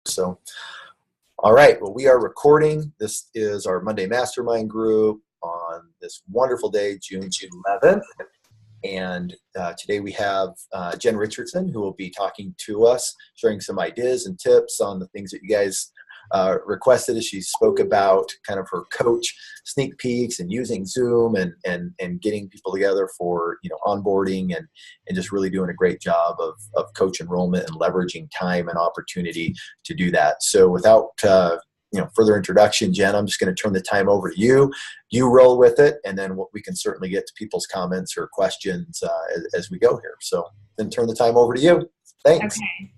So, all right, well, we are recording. This is our Monday Mastermind group on this wonderful day, June 11th. And today we have Jenn Richardson, who will be talking to us, sharing some ideas and tips on the things that you guys requested as she spoke about kind of her coach sneak peeks and using Zoom and getting people together for, onboarding and just really doing a great job of coach enrollment and leveraging time and opportunity to do that. So without further introduction, Jenn, I'm just going to turn the time over to you. You roll with it, and then we can certainly get to people's comments or questions as we go here. So then turn the time over to you. Thanks. Okay.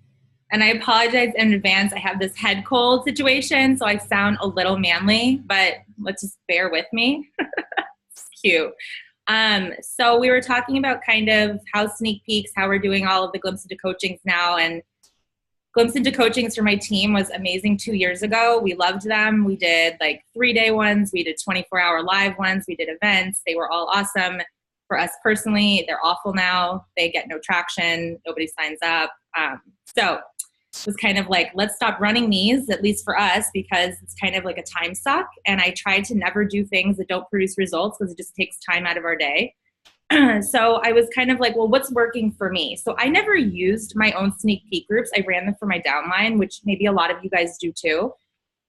And I apologize in advance. I have this head cold situation, so I sound a little manly, but let's just bear with me. It's cute. So we were talking about kind of how sneak peeks, how we're doing all of the Glimpse into Coachings now, and Glimpse into Coachings for my team was amazing 2 years ago. We loved them. We did like 3-day ones. We did 24-hour live ones. We did events. They were all awesome. For us personally, they're awful now. They get no traction. Nobody signs up. So it was kind of like, let's stop running these, at least for us, because it's kind of like a time suck. And I try to never do things that don't produce results because it just takes time out of our day. So I was kind of like, well, what's working for me? So I never used my own sneak peek groups. I ran them for my downline, which maybe a lot of you guys do too.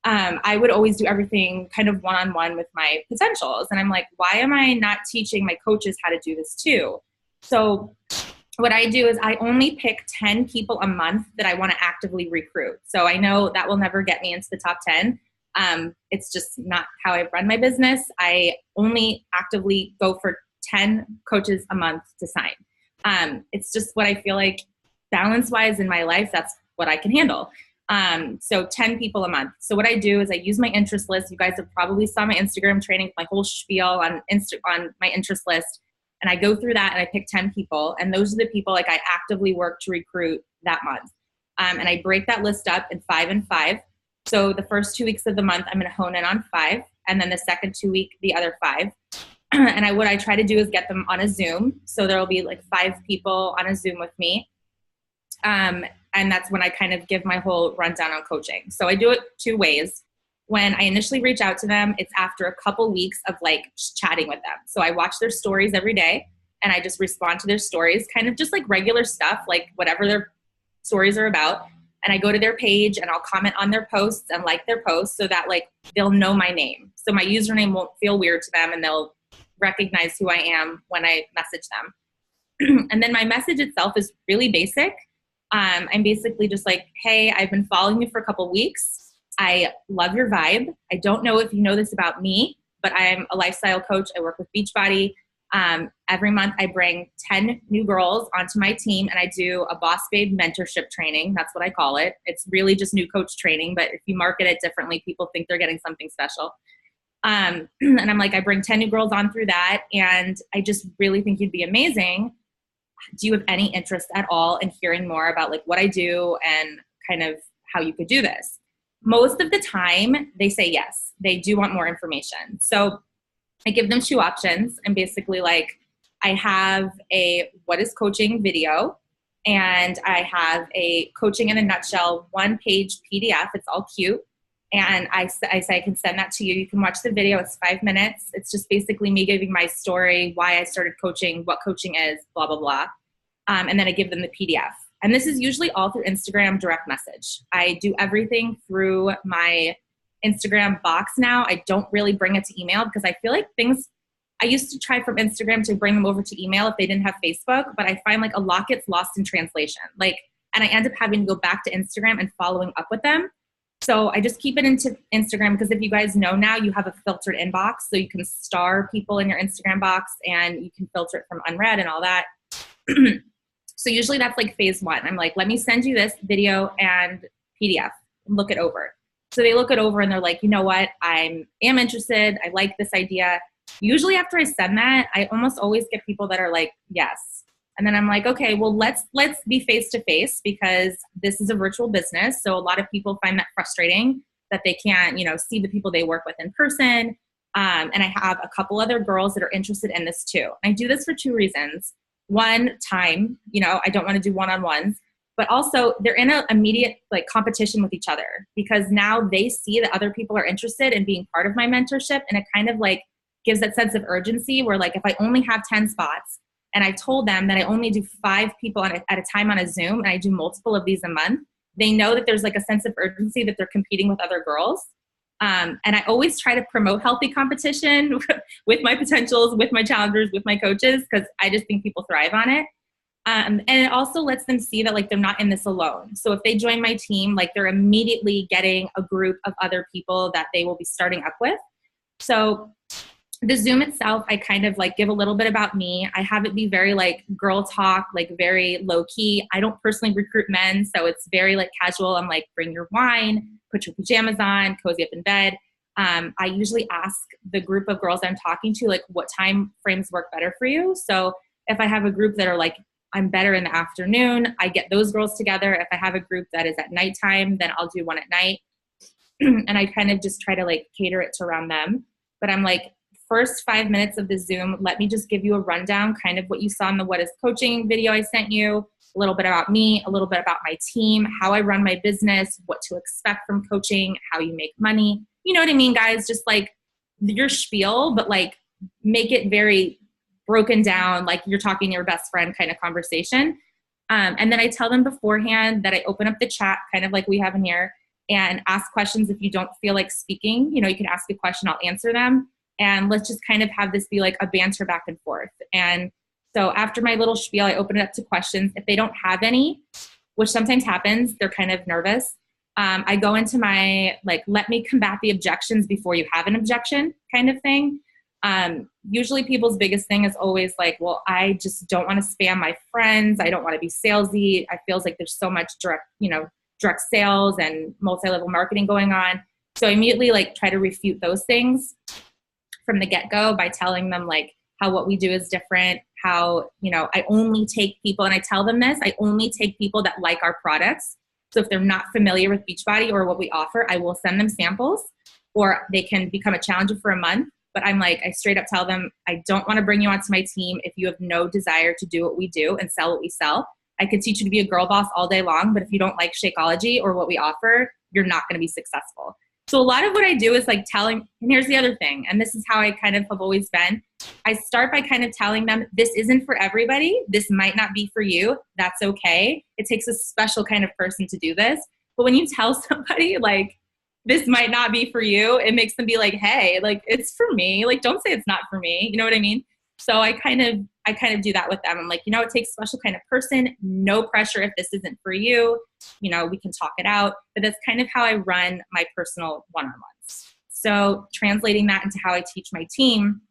I would always do everything kind of one-on-one with my potentials. And I'm like, why am I not teaching my coaches how to do this too? So what I do is I only pick 10 people a month that I want to actively recruit. So I know that will never get me into the top 10. It's just not how I run my business. I only actively go for 10 coaches a month to sign. It's just what I feel like balance-wise in my life, that's what I can handle. So 10 people a month. So what I do is I use my interest list. You guys have probably saw my Instagram training, my whole spiel on my interest list. And I go through that and I pick 10 people. And those are the people like I actively work to recruit that month. And I break that list up in 5 and 5. So the first 2 weeks of the month, I'm going to hone in on 5. And then the second 2 week, the other 5. And what I try to do is get them on a Zoom. So there'll be like 5 people on a Zoom with me. And that's when I kind of give my whole rundown on coaching. So I do it 2 ways. When I initially reach out to them, it's after a couple weeks of like chatting with them. So I watch their stories every day and I just respond to their stories, kind of just like regular stuff, like whatever their stories are about. And I go to their page and I'll comment on their posts and like their posts so that like they'll know my name. So my username won't feel weird to them and they'll recognize who I am when I message them. And then my message itself is really basic. I'm basically just like, hey, I've been following you for a couple weeks. I love your vibe. I don't know if you know this about me, but I'm a lifestyle coach. I work with Beachbody. Every month I bring 10 new girls onto my team and I do a Boss Babe mentorship training. That's what I call it. It's really just new coach training, but if you market it differently, people think they're getting something special. And I'm like, I bring 10 new girls on through that. And I just really think you'd be amazing. Do you have any interest at all in hearing more about like what I do and kind of how you could do this? Most of the time they say yes, they do want more information. So I give them 2 options. I'm basically like, I have a what is coaching video and I have a coaching in a nutshell 1-page PDF. It's all cute. And I say I can send that to you. You can watch the video. It's 5 minutes. It's just basically me giving my story, why I started coaching, what coaching is, blah, blah, blah. And then I give them the PDF. And this is usually all through Instagram direct message. I do everything through my Instagram box now. I don't really bring it to email because I feel like I used to try from Instagram to bring them over to email if they didn't have Facebook, but I find like a lot gets lost in translation. And I end up having to go back to Instagram and following up with them. So I just keep it into Instagram because if you guys know now, you have a filtered inbox. So you can star people in your Instagram box and you can filter it from unread and all that. So usually that's like phase 1. I'm like, let me send you this video and PDF and look it over. So they look it over and they're like, you know what? I am interested. I like this idea. Usually after I send that, I almost always get people that are like, yes. And then I'm like, okay, well, let's be face to face because this is a virtual business. So a lot of people find that frustrating that they can't, see the people they work with in person. And I have a couple other girls that are interested in this too. I do this for 2 reasons. One, time, I don't want to do one-on-ones, but also they're in an immediate like competition with each other, because now they see that other people are interested in being part of my mentorship. And it kind of like gives that sense of urgency where like, if I only have 10 spots and I've told them that I only do 5 people at a time on a Zoom, and I do multiple of these a month, they know that there's like a sense of urgency that they're competing with other girls. And I always try to promote healthy competition with my potentials, with my challengers, with my coaches, because I just think people thrive on it. And it also lets them see that like they're not in this alone. So if they join my team, like they're immediately getting a group of other people that they will be starting up with. So the Zoom itself, I kind of like give a little bit about me. I have it be very like girl talk, like very low key. I don't personally recruit men, so it's very like casual. I'm like, bring your wine, put your pajamas on, cozy up in bed. I usually ask the group of girls I'm talking to, like, what time frames work better for you? So if I have a group that are like, I'm better in the afternoon, I get those girls together. If I have a group that is at nighttime, then I'll do one at night. And I kind of just try to like cater it to around them. But I'm like, first 5 minutes of the Zoom, let me just give you a rundown, kind of what you saw in the What is Coaching video I sent you, a little bit about me, a little bit about my team, how I run my business, what to expect from coaching, how you make money. You know what I mean, guys? Just like your spiel, but like make it very broken down, like you're talking to your best friend kind of conversation. And then I tell them beforehand that I open up the chat, kind of like we have in here, and ask questions if you don't feel like speaking. You know, you can ask a question, I'll answer them. And let's just kind of have this be like a banter back and forth. And so after my little spiel, I open it up to questions. If they don't have any, which sometimes happens, they're kind of nervous. I go into my, like, let me combat the objections before you have an objection kind of thing. Usually people's biggest thing is always like, well, I just don't want to spam my friends. I don't want to be salesy. I feels like there's so much direct sales and multi-level marketing going on. So I immediately like try to refute those things from the get-go by telling them like how what we do is different, how, you know, I only take people, and I tell them this, I only take people that like our products. So if they're not familiar with Beachbody or what we offer, I will send them samples, or they can become a challenger for a month. But I'm like, I straight up tell them, I don't want to bring you onto my team if you have no desire to do what we do and sell what we sell. I could teach you to be a girl boss all day long, but if you don't like Shakeology or what we offer, you're not going to be successful. So a lot of what I do is like telling, and here's the other thing, and this is how I kind of have always been. I start by kind of telling them, this isn't for everybody. This might not be for you. That's okay. It takes a special kind of person to do this. But when you tell somebody like, this might not be for you, it makes them be like, hey, like, it's for me. Like, don't say it's not for me. You know what I mean? So I kind of do that with them. I'm like, you know, it takes a special kind of person, no pressure if this isn't for you. You know, we can talk it out. But that's kind of how I run my personal one-on-ones. So translating that into how I teach my team,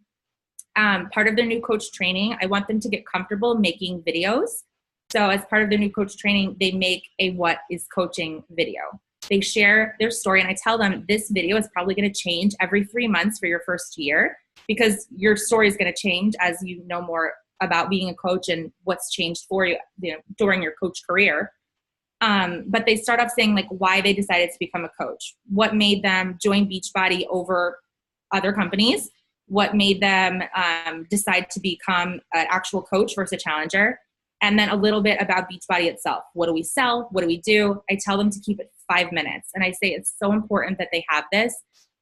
part of their new coach training, I want them to get comfortable making videos. So as part of their new coach training, they make a What is Coaching video. They share their story, and I tell them this video is probably going to change every 3 months for your first year, because your story is going to change as you know more about being a coach and what's changed for you, you know, during your coach career. But they start off saying like why they decided to become a coach, what made them join Beachbody over other companies, what made them decide to become an actual coach versus a challenger, and then a little bit about Beachbody itself. What do we sell? What do we do? I tell them to keep it 5 minutes. And I say it's so important that they have this.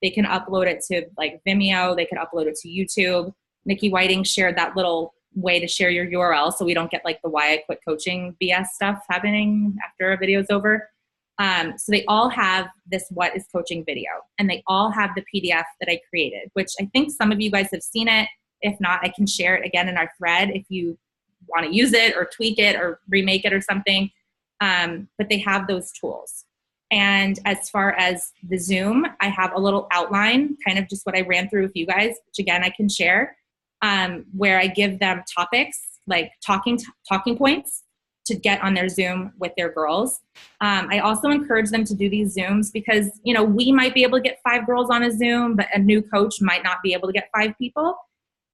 They can upload it to like Vimeo. They can upload it to YouTube. Nikki Whiting shared that little way to share your URL so we don't get like the why I quit coaching BS stuff happening after a video's over. So they all have this What is Coaching video, and they all have the PDF that I created, which I think some of you guys have seen it. If not, I can share it again in our thread if you want to use it or tweak it or remake it or something. But they have those tools. And as far as the Zoom, I have a little outline, kind of just what I ran through with you guys, which again, I can share, where I give them topics, like talking points to get on their Zoom with their girls. I also encourage them to do these Zooms because, you know, we might be able to get 5 girls on a Zoom, but a new coach might not be able to get 5 people.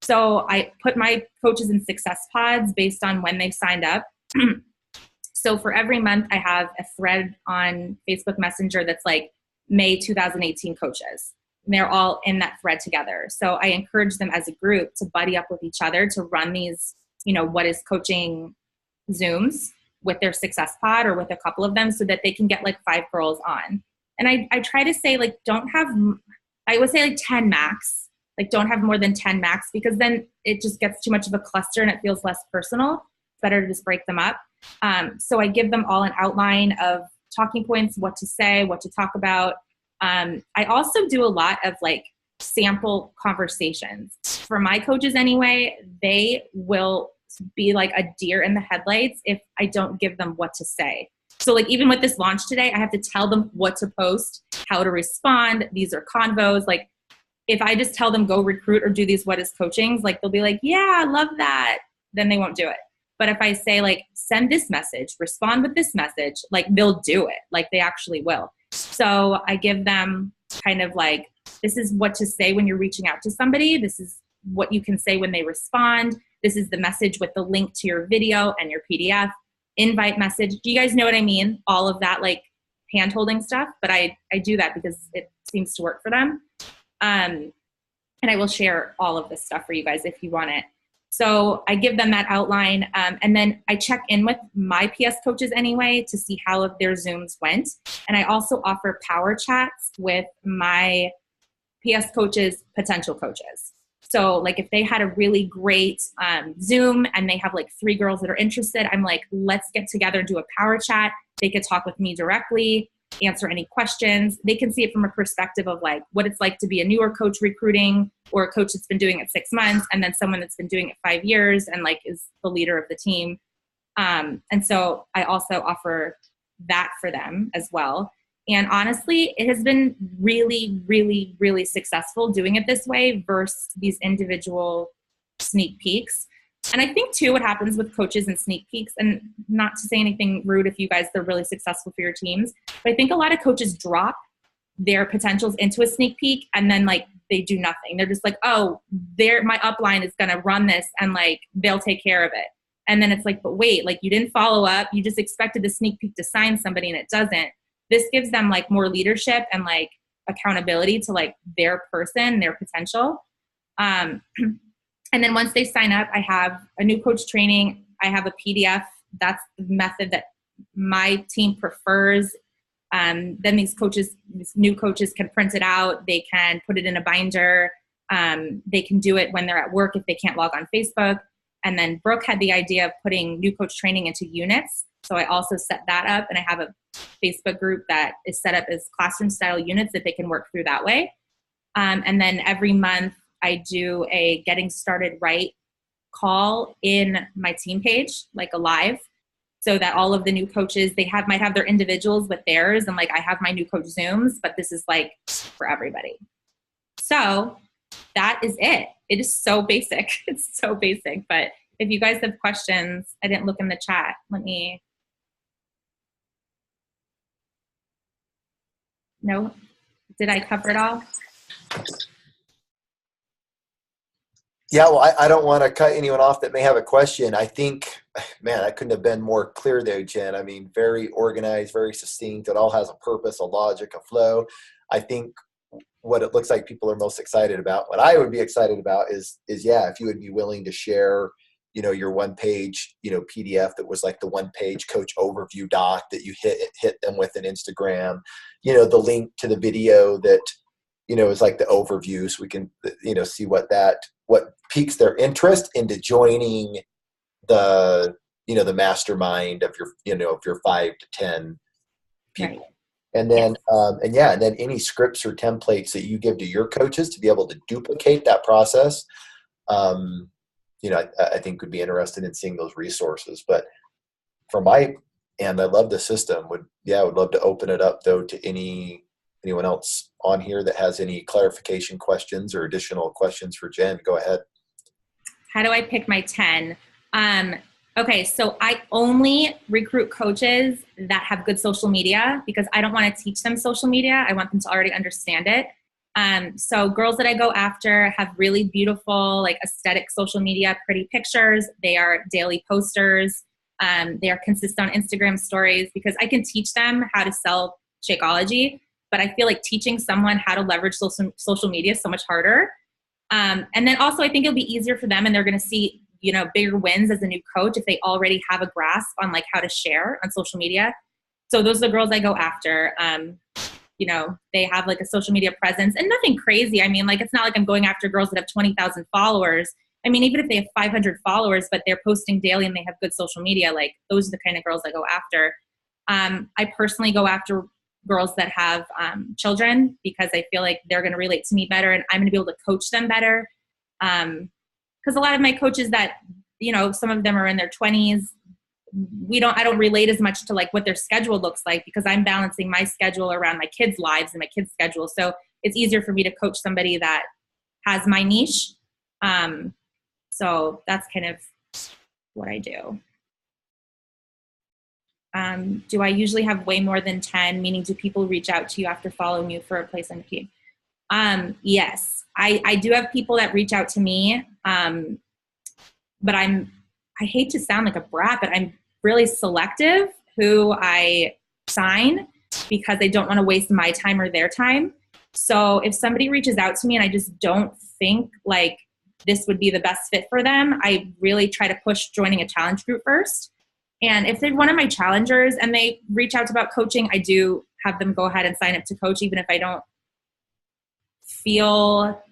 So I put my coaches in success pods based on when they've signed up. So for every month, I have a thread on Facebook Messenger that's like May 2018 coaches. And they're all in that thread together. So I encourage them as a group to buddy up with each other to run these, you know, What is Coaching Zooms with their success pod or with a couple of them so that they can get like 5 girls on. And I try to say like, I would say like 10 max, like don't have more than 10 max, because then it just gets too much of a cluster and it feels less personal. It's better to just break them up. So I give them all an outline of talking points, what to say, what to talk about. I also do a lot of like sample conversations. For my coaches anyway, they will be like a deer in the headlights if I don't give them what to say. So like even with this launch today, I have to tell them what to post, how to respond. These are convos. Like if I just tell them go recruit or do these what is coachings, like they'll be like, yeah, I love that. Then they won't do it. But if I say like, send this message, respond with this message, like they'll do it. Like they actually will. So I give them kind of like, this is what to say when you're reaching out to somebody. This is what you can say when they respond. This is the message with the link to your video and your PDF, invite message. Do you guys know what I mean? All of that like hand-holding stuff. But I do that because it seems to work for them. And I will share all of this stuff for you guys if you want it. So I give them that outline, and then I check in with my PS coaches anyway to see how their Zooms went. And I also offer power chats with my PS coaches, potential coaches. So like if they had a really great Zoom and they have like 3 girls that are interested, I'm like, let's get together, do a power chat. They could talk with me directly, answer any questions. They can see it from a perspective of like what it's like to be a newer coach recruiting, or a coach that's been doing it 6 months, and then someone that's been doing it 5 years and like is the leader of the team. And so I also offer that for them as well. And honestly, it has been really, really, really successful doing it this way versus these individual sneak peeks. And I think too, what happens with coaches and sneak peeks, and not to say anything rude if you guys, they're really successful for your teams, but I think a lot of coaches drop their potentials into a sneak peek and then like they do nothing. They're just like, oh, my upline is going to run this and like they'll take care of it. And then it's like, but wait, like you didn't follow up. You just expected the sneak peek to sign somebody and it doesn't. This gives them like more leadership and like accountability to like their person, their potential. And then once they sign up, I have a new coach training. I have a PDF. That's the method that my team prefers. Then these new coaches can print it out. They can put it in a binder. They can do it when they're at work if they can't log on Facebook. And then Brooke had the idea of putting new coach training into units. So I also set that up, and I have a Facebook group that is set up as classroom style units that they can work through that way. And then every month I do a getting started right call in my team page, like a live, so that all of the new coaches, might have their individuals with theirs, and like I have my new coach Zooms, but this is like for everybody. So that is it. It is so basic. It's so basic. But if you guys have questions, I didn't look in the chat. No? Did I cover it all? Yeah, well, I don't want to cut anyone off that may have a question. I think, man, I couldn't have been more clear there, Jen. I mean, very organized, very succinct. It all has a purpose, a logic, a flow. I think what it looks like people are most excited about, what I would be excited about is yeah, if you would be willing to share, your 1-page, PDF that was like the 1-page coach overview doc that you hit them with an Instagram, the link to the video that, is like the overview, so we can, see what piques their interest into joining the, the mastermind of your 5 to 10 people. Right. And then, and then any scripts or templates that you give to your coaches to be able to duplicate that process, I think would be interested in seeing those resources. But from my end, I love the system. Would love to open it up though to anyone else on here that has any clarification questions or additional questions for Jen. Go ahead. How do I pick my 10? Okay, so I only recruit coaches that have good social media because I don't want to teach them social media. I want them to already understand it. So girls that I go after have really beautiful, like aesthetic social media, pretty pictures. They are daily posters. They are consistent on Instagram stories because I can teach them how to sell Shakeology, but I feel like teaching someone how to leverage social media is so much harder. And then also I think it'll be easier for them, and they're going to see bigger wins as a new coach if they already have a grasp on like how to share on social media. So those are the girls I go after. They have like a social media presence and nothing crazy. I mean, like, it's not like I'm going after girls that have 20,000 followers. I mean, even if they have 500 followers, but they're posting daily and they have good social media, like those are the kind of girls I go after. I personally go after girls that have children because I feel like they're going to relate to me better and I'm going to be able to coach them better. Because a lot of my coaches that, some of them are in their 20s, I don't relate as much to like what their schedule looks like because I'm balancing my schedule around my kids' lives and my kids' schedule. So it's easier for me to coach somebody that has my niche. So that's kind of what I do. Do I usually have way more than 10? Meaning, do people reach out to you after following you for a place on the team? Yes, I do have people that reach out to me, but I hate to sound like a brat, but I'm really selective who I sign because I don't want to waste my time or their time. So if somebody reaches out to me and I just don't think like this would be the best fit for them, I really try to push joining a challenge group first. And if they're one of my challengers and they reach out about coaching, I do have them go ahead and sign up to coach, even if I don't feel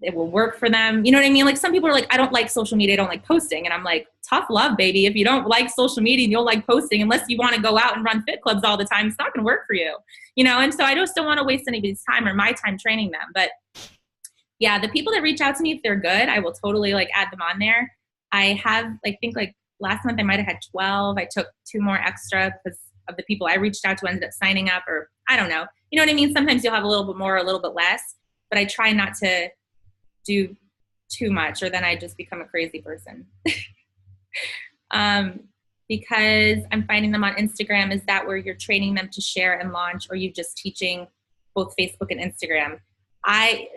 it will work for them. You know what I mean? Like some people are like, I don't like social media. I don't like posting. And I'm like, tough love, baby. If you don't like social media and you don't like posting, unless you want to go out and run fit clubs all the time, it's not going to work for you. And so I just don't want to waste anybody's time or my time training them. But yeah, the people that reach out to me, if they're good, I will totally like add them on there. I have, I think like last month I might've had 12. I took 2 more extra because of the people I reached out to ended up signing up, or I don't know. You know what I mean? Sometimes you'll have a little bit more, a little bit less, but I try not to do too much or then I just become a crazy person. Because I'm finding them on Instagram. Is that where you're training them to share and launch, or you just teaching both Facebook and Instagram?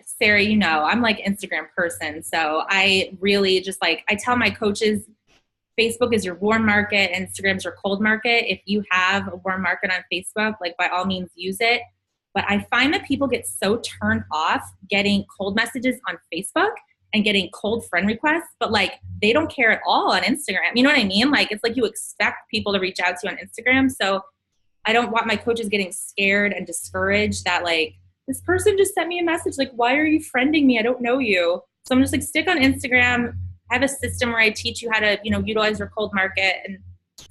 Sarah, I'm like Instagram person. So I really just like, I tell my coaches, Facebook is your warm market, Instagram's your cold market. If you have a warm market on Facebook, like by all means use it. But I find that people get so turned off getting cold messages on Facebook and getting cold friend requests, but like they don't care at all on Instagram. You know what I mean? Like it's like you expect people to reach out to you on Instagram. So I don't want my coaches getting scared and discouraged that like, this person just sent me a message. Like, why are you friending me? I don't know you. So I'm just like, stick on Instagram. I have a system where I teach you how to, utilize your cold market and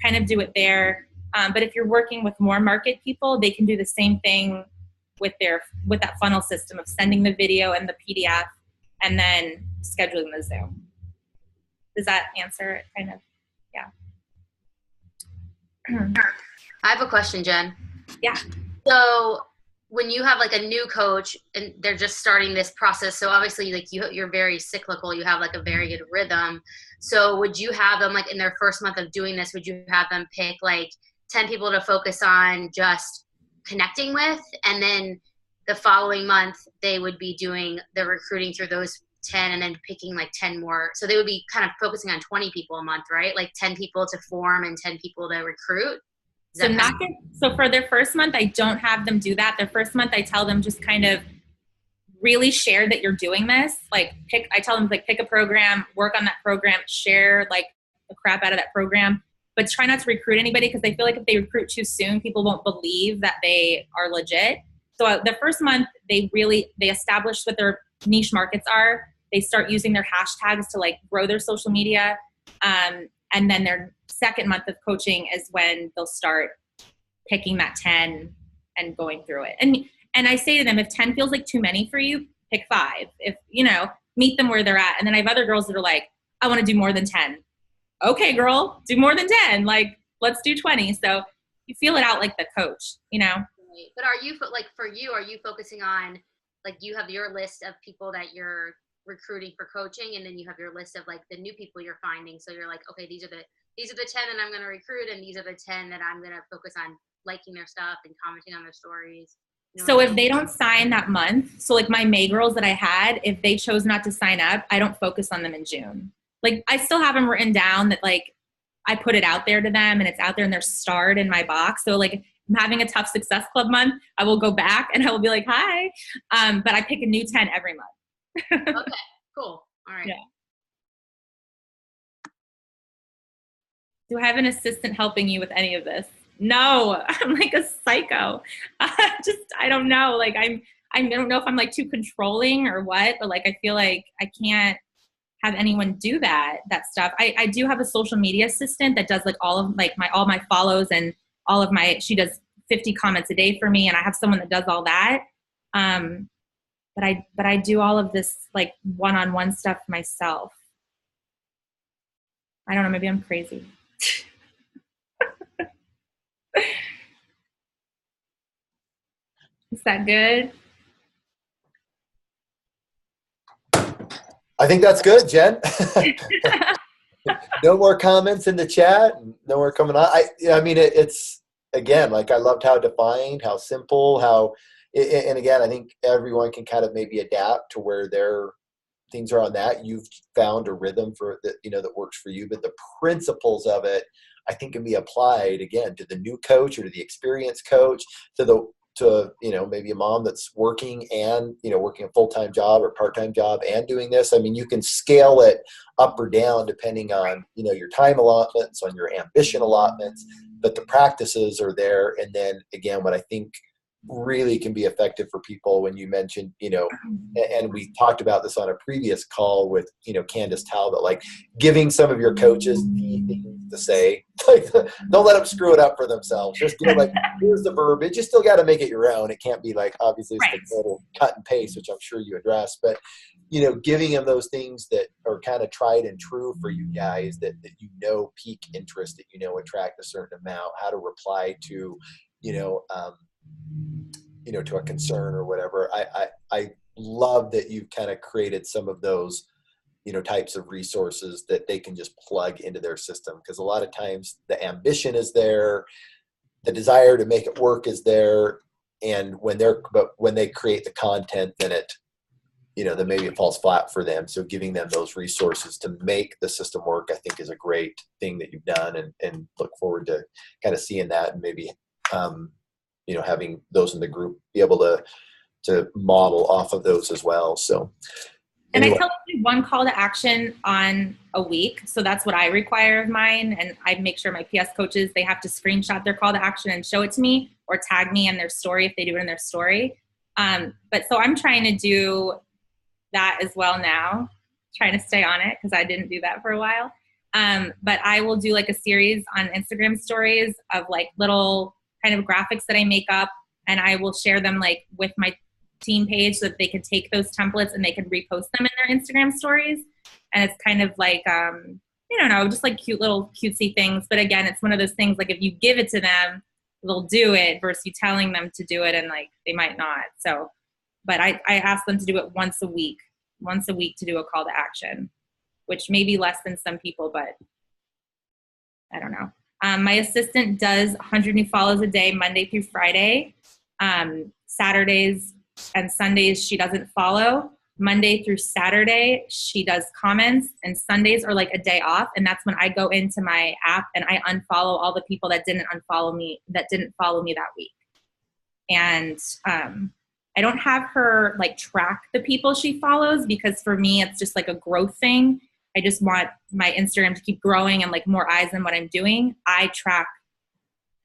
kind of do it there. But if you're working with more market people, they can do the same thing with that funnel system of sending the video and the PDF and then scheduling the Zoom. Does that answer it kind of? Yeah. I have a question, Jen. Yeah. So when you have like a new coach and they're just starting this process, so obviously like you're very cyclical, you have like a very good rhythm. So would you have them like in their first month of doing this, would you have them pick like 10 people to focus on just connecting with, and then the following month they would be doing the recruiting through those 10 and then picking like 10 more? So they would be kind of focusing on 20 people a month, right? Like 10 people to form and 10 people to recruit. So for their first month, I don't have them do that. Their first month, I tell them just kind of really share that you're doing this. Like I tell them like pick a program, work on that program, share like the crap out of that program, but try not to recruit anybody because I feel like if they recruit too soon, people won't believe that they are legit. So the first month, they establish what their niche markets are. They start using their hashtags to like grow their social media. And then their second month of coaching is when they'll start picking that 10 and going through it. And I say to them, if 10 feels like too many for you, pick 5. If, meet them where they're at. And then I have other girls that are like, I want to do more than 10. Okay, girl, do more than 10. Like, let's do 20. So you feel it out like the coach, But are you like, for you, are you focusing on, like, you have your list of people that you're recruiting for coaching, and then you have your list of like the new people you're finding. So you're like, okay, these are the 10 that I'm going to recruit, and these are the 10 that I'm going to focus on liking their stuff and commenting on their stories. So if they don't sign that month, so like my May girls that I had, if they chose not to sign up, I don't focus on them in June. Like I still have them written down that like I put it out there to them and it's out there and they're starred in my box. So like I'm having a Tough Success Club month, I will go back and I will be like, hi. But I pick a new 10 every month. Okay, cool. All right. Yeah. Do I have an assistant helping you with any of this? No, I'm like a psycho. I don't know. Like I don't know if I'm like too controlling or what, but like I feel like I can't have anyone do that stuff. I do have a social media assistant that does like all of like all my follows and all of my, she does 50 comments a day for me, and I have someone that does all that. But I do all of this like one-on-one stuff myself. I don't know, maybe I'm crazy. Is that good? I think that's good, Jen. No more comments in the chat. No more coming on. I mean, it's, again, like I loved how defined, how simple, and again, I think everyone can kind of maybe adapt to where their things are on that. You've found a rhythm for that, that works for you, but the principles of it, I think, can be applied again to the new coach or to the experienced coach, to maybe a mom that's working and, working a full-time job or part-time job and doing this. I mean, you can scale it up or down depending on, your time allotments, on your ambition allotments, but the practices are there. And then again, what I think really can be effective for people, when you mentioned, and we talked about this on a previous call with, Candace Talbot, like giving some of your coaches the things to say, like, don't let them screw it up for themselves. Just like, here's the verbiage. You still got to make it your own. It can't be like, obviously it's the total cut and paste, which I'm sure you addressed, but giving them those things that are kind of tried and true for you guys, that pique interest, that attract a certain amount, how to reply to, to a concern or whatever. I love that you've kind of created some of those, types of resources that they can just plug into their system. Because a lot of times the ambition is there, the desire to make it work is there. And when they create the content, then then maybe it falls flat for them. So giving them those resources to make the system work, I think, is a great thing that you've done, and look forward to kind of seeing that, and maybe, having those in the group be able to model off of those as well. So, anyway. And I tell them to do one call to action on a week. So that's what I require of mine. And I make sure my PS coaches, they have to screenshot their call to action and show it to me, or tag me in their story if they do it in their story. But so I'm trying to do that as well now, trying to stay on it, because I didn't do that for a while. But I will do like a series on Instagram stories of like little kind of graphics that I make up, and I will share them like with my team page so that they can take those templates and they can repost them in their Instagram stories. And it's kind of like, I don't know, just like cute little cutesy things. But again, it's one of those things, like if you give it to them, they'll do it, versus you telling them to do it and like they might not. So, but I ask them to do it once a week to do a call to action, which may be less than some people, but I don't know. My assistant does 100 new follows a day, Monday through Friday. Saturdays and Sundays, she doesn't follow. Monday through Saturday, she does comments, and Sundays are like a day off. And that's when I go into my app and I unfollow all the people that didn't follow me that week. And I don't have her like track the people she follows, because for me, it's just like a growth thing. I just want my Instagram to keep growing and like more eyes on what I'm doing. I track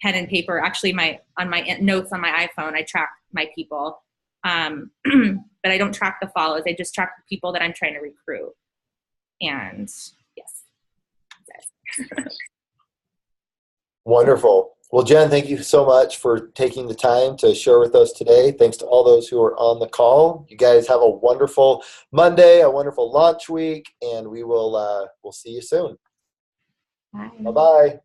pen and paper. Actually, on my notes on my iPhone, I track my people. But I don't track the follows. I just track the people that I'm trying to recruit. And yes. Wonderful. Well, Jen, thank you so much for taking the time to share with us today. Thanks to all those who are on the call. You guys have a wonderful Monday, a wonderful launch week, and we'll see you soon. Bye. Bye-bye.